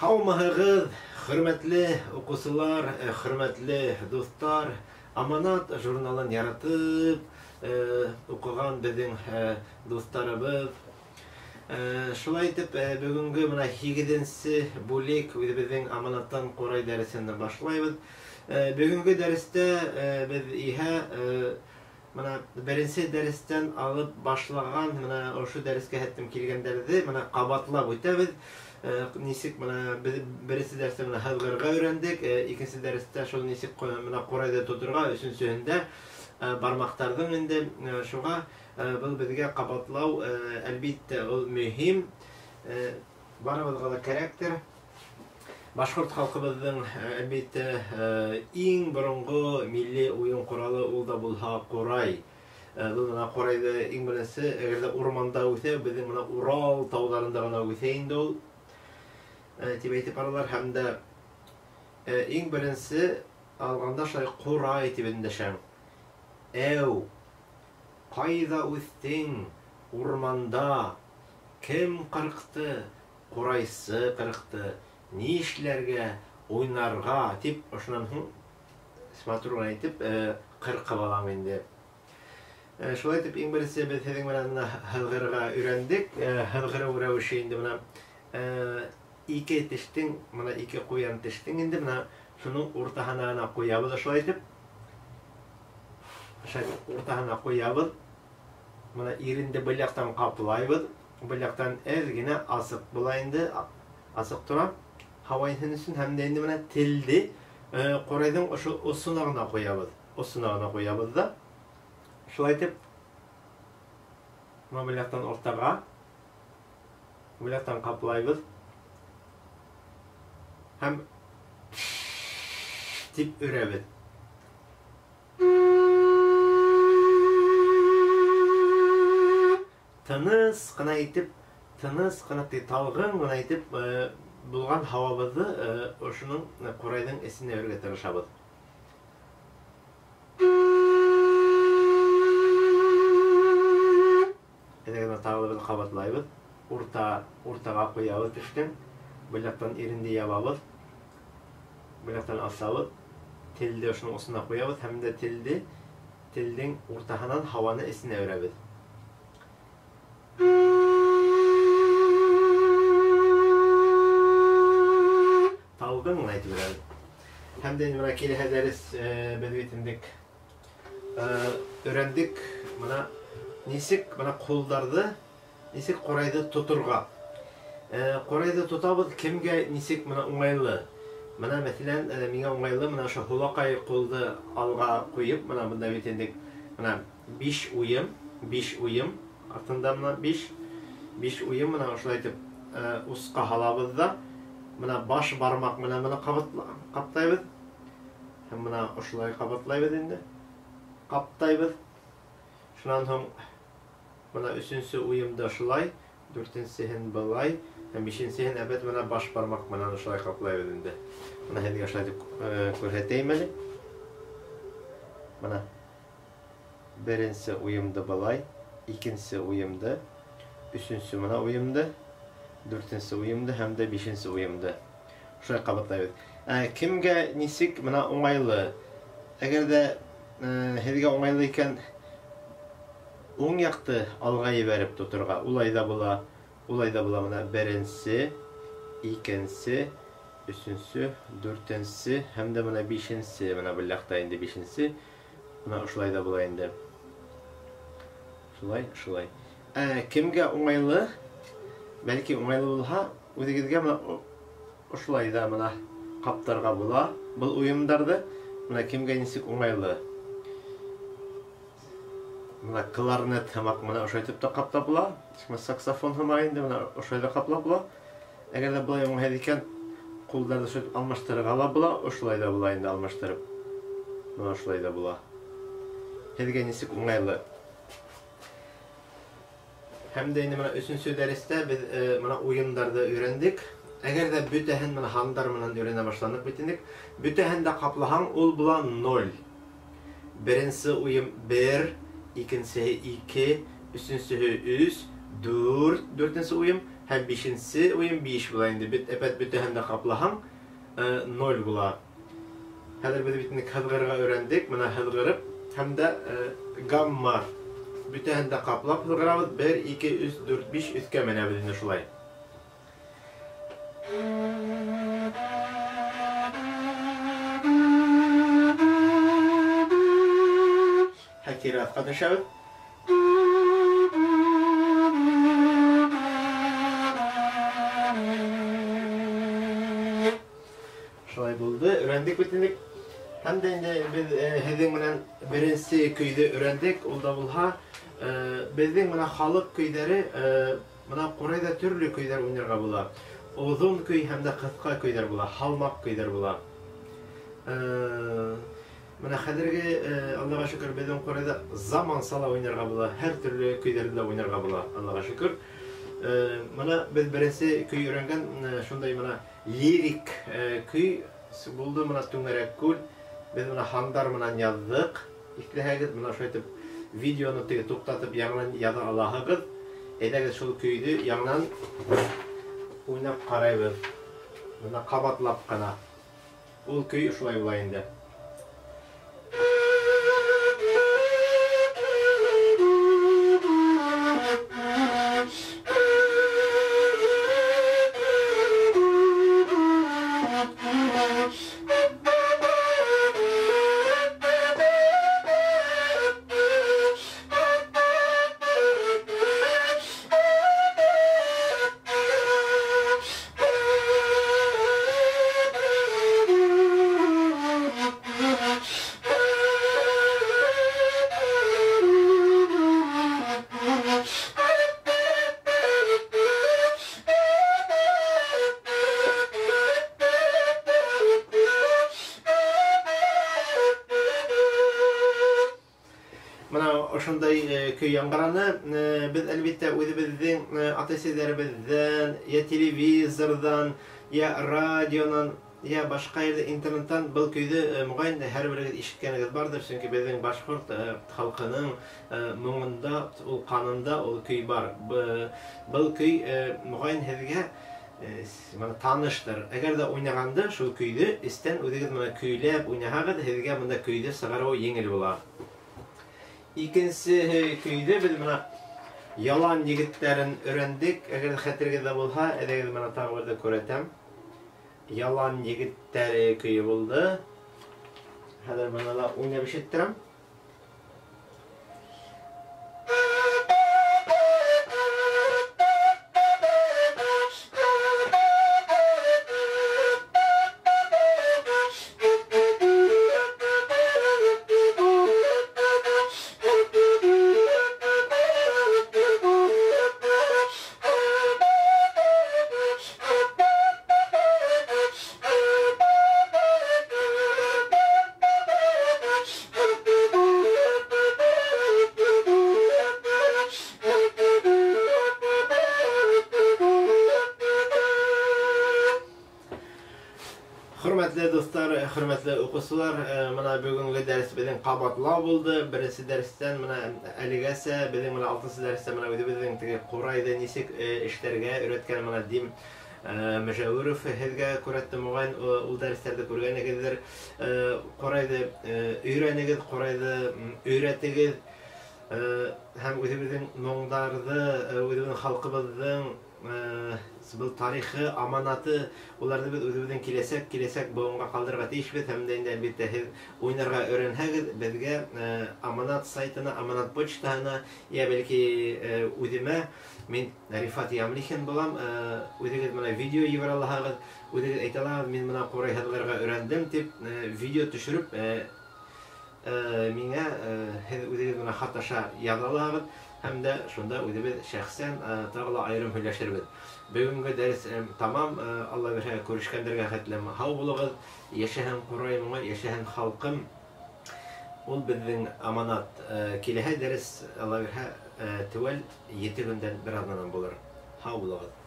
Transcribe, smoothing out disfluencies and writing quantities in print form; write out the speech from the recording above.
Саумыһығыҙ, хөрмәтле уҡыусылар, хөрмәтле дуҫтар, Аманат журналын яратып уҡыған беҙҙең дуҫтарыбыҙ. Шулай итеп, бөгөнгө 8-нсе бүлек үҙебеҙҙең Аманаттан ҡурай дәресен башлайбыҙ. Бөгөнгө дәрестә беҙ иһә беренсе дәрестән алып башлаған, ошо дәрескә һәттем килгәндәрҙе ҡабатлап үтәбеҙ. Нисек беренсе дәрестә һыҙғырға өйрәндек, икенсе дәрестә шул нисек ҡурайҙы тоторға, өсөнсөһөндә бармаҡтарҙың инде. Шуға был беҙгә ҡабатлау әлбиттә ул мөһим, барыбыҙға ла кәрәктер. Башҡорт халҡыбыҙҙың әлбиттә иң боронғо милли уйын ҡоралы ул да булһа ҡурай. Ҡурайҙы иң беренсе, әгәр ҙә урманда үҫә, беҙҙең Урал тауҙарында ғына үҫә инде ул тип әйтеп баралар. Һәм дә иң беренсе алғанда шулай ҡурай тип өндәшәм. Әү, ҡайҙа үҫтең урманда? Кем ҡырҡты? Ҡурайсы ҡырҡты. Ни эшләргә, уйнарға тип, ошонан һуң сматурға әйтеп ҡырҡып алам инде. Шулай итеп, иң беренсе беҙ һеҙҙең менән һыҙғырға өйрәндек. Һыҙғырыу рәүеше инде ике тештең, ике ҡуян тештең инде шуның уртаһына ҡуябыҙ. Шулай итеп, уртаһына ҡуябыҙ. Иренде был яҡтан ҡаплайбыҙ. Был яҡтан әҙ генә асыҡ була инде, асыҡ тора. Һауа инһен өсөн, һәм дә инде телде ҡурайҙың ошо осона ғына ҡуябыҙ. Осона ғына ҡуябыҙ да. Шулай итеп, был яҡтан ортаға, был яҡтан ҡаплайбыҙ. Һәм тип өрәбеҙ. Тыныс ҡына итеп, тыныс ҡына талғын ғына итеп булған һауабыҙҙы ошоның ҡурайҙың эсенә өрөргә тырышабыҙ. Тағы беҙ ҡабатлайбыҙ. Уртаға ҡуябыҙ тештең. Был яҡтан иренде ябабыҙ. Был яҡтан асабыҙ. Телде ошоның осона ҡуябыҙ. Һәм дә телдең уртаһынан һауаны эсенә өрәбеҙ. Талғын ғына итеп өрәбеҙ. Һәм дә инде киләһе дәрес беҙ бит инде өйрәндек. Нисек ҡулдарҙы, нисек ҡурайҙы тоторға. Ҡурайҙы тотабыҙ кемгә нисек уңайлы. Мәҫәлән, миңә уңайлы ошо һулаҡай ҡулды алға ҡуйып, бында бит инде 5 уйым, артында 5 уйым, ошолай итеп усҡа һалабыҙ да, баш бармаҡ менән ҡаптайбыҙ. Һәм ошолай ҡабатлайбыҙ инде. Ҡаптайбыҙ. Шунан һуң өсөнсө уйымда шулай, дүртенсеһен былай, һәм бишенсеһен әбәт баш бармаҡ менән ошолай ҡаплайбыҙ инде. Һеҙгә шулай итеп күрһәтәйем әле. Беренсе уйымды былай, икенсе уйымды, өсөнсө уйымды, дүртенсе уйымды һәм дә бишенсе уйымды. Шулай ҡабатлайбыҙ. Кемгә нисек уңайлы? Әгәр дә һеҙгә уңайлы икән, уң яҡты алға ебәреп тоторға. Улай да була. Беренсе, икенсе, өсөнсө, дүртенсе, һәм дә бишенсе. Был яҡта инде бишенсе. Ошолай да була инде. Шулай. Кемгә уңайлы? Бәлки уңайлы булһа, үҙегеҙгә ошолай да ҡаптарға була. Был уйымдарҙы кемгә нисек уңайлы? Кларнет һымаҡ ошо итеп тә ҡаплап була. Саксофон һымаҡ инде ошо да ҡаплап була. Әгәр дә былай уңһыҙ икән, ҡулдарҙы алмаштырырға ла була. Ошолай да була инде алмаштырып. Ошолай да була. Һеҙгә нисек уңайлы? Һәм дә инде өсөнсө дәрестә беҙ уйымдарҙы өйрәндек. Әгәр дә бөтәһен һандар менән өйрәнә башланыҡ бит инде. Бөтәһен дә ҡаплаһаң, ул була 0. Беренсе уйым 1, икенсеһе 2, өсөнсөһө 3, 4, дүртенсе уйым, Һәм 5-нче уен 5 була инде. Бит әпәт бүтәһен дә каплаһаң 0 була. Хәзер без бит хәзгәргә өйрәндек. Менә хәзгәреп һәм дә гамма бүтәһен дә каплап хәзгәрабыз. 1 2 3 4 5 үскә менәбез инде шулай. Хәкират катнашабыз. Шулай булды. Өйрәндек бүтәнлек. Һәм дә инде без һезнең белән беренче көйдә өйрәндек. Ул да булһа, безнең менә халык көйләре, менә Корейда төрле көйләр уйнарга була. Узун көй һәм дә кыска көйләр була, халмак көйләр була. Менә хәзерге Аллаһка шөкер безнең Корейда заман сала уйнарга була, һәр төрле көйләрдә уйнарга була. Аллаһка шөкер. Менә без беренче көй өйрәнгән, шундай менә лирик көй булды, менә Түңәрәк күл. Без менә хандар менән яздык. Икләһәгез, менә шулай итеп видеоны туктатып яңадан яза алаһыгыз. Әйдәгез шул көйдө яңадан уйнап карайбыз. Менә кабатлап кына. Ул көй шулай була инде. Ошондай көй яңгыраны без әлбәттә үзебезнең ата-әсәләребездән, я телевизордан, я радионан, я башка yerдә интернеттан был көйдө мөгаен һәрберегез ишеткәнегез бардыр, чөнки безнең башкорт халкының моңында, ул канында ул көй бар. Был көй мөгаен һезгә таныштыр. Әгәр дә уйнаганда шул көйдө истән үзегез менә көйләп уйнагыз, һезгә монда көйдө сыгару еңел була. Икенче көйдә без менә ялан егетләрен өйрәндек. Әгәр хәтергездә булса, әдәгез менә тагы бер күрәтәм. Ялан егетләре көйе булды. Хәзер менә уйнап ишеттерәм. Hürmetli dostlar, hürmetli okusılar, mana bugünkü ders bizden kabatlaa buldu. Birinci dersten mana əligəsə, bizden mana 6-cı dersten mana bizden Qorayda nisik işlerge öğretken mana dim Məcəvürov hezgə көрәтті мұғайын ул дәрістерді көргенігіздер. Qorayda öyrənigіз, Qorayda öyrətігіз. Hem özümüzün noңдарды, özümüzün халқыбыздың бұл тарихы, аманаты, оларды біз өзімізден келесек бұғынға қалдырға тиішбіз. Hem de әлбетте ойнарға өйренһәгез, бізге аманат сайтына, аманат почтаһына, я бәлки үземә, мен Рифат Ямлихин булам, үзегез менә видео ебәрә алаһыгыз, үзегез әйтә алаһыгыз, мен менә Корай хәлләргә өйрәндем дип видео төшереп миңа үзегез менә хат аша яза алаһыгыз. Hem de şunda özümüz şəxsən tağla ayrım hüləşirbiz. Bugünkü dərs tamam. Allah verə görüşkənlərə xətləm. Hau bulağız. Yaşayan Qorayımı, yaşayan xalqım. Ol bizden amanat. Kiləhə dərs Allah verə tüvəl 7 gündən bir azdan bulur. Hau bulağız.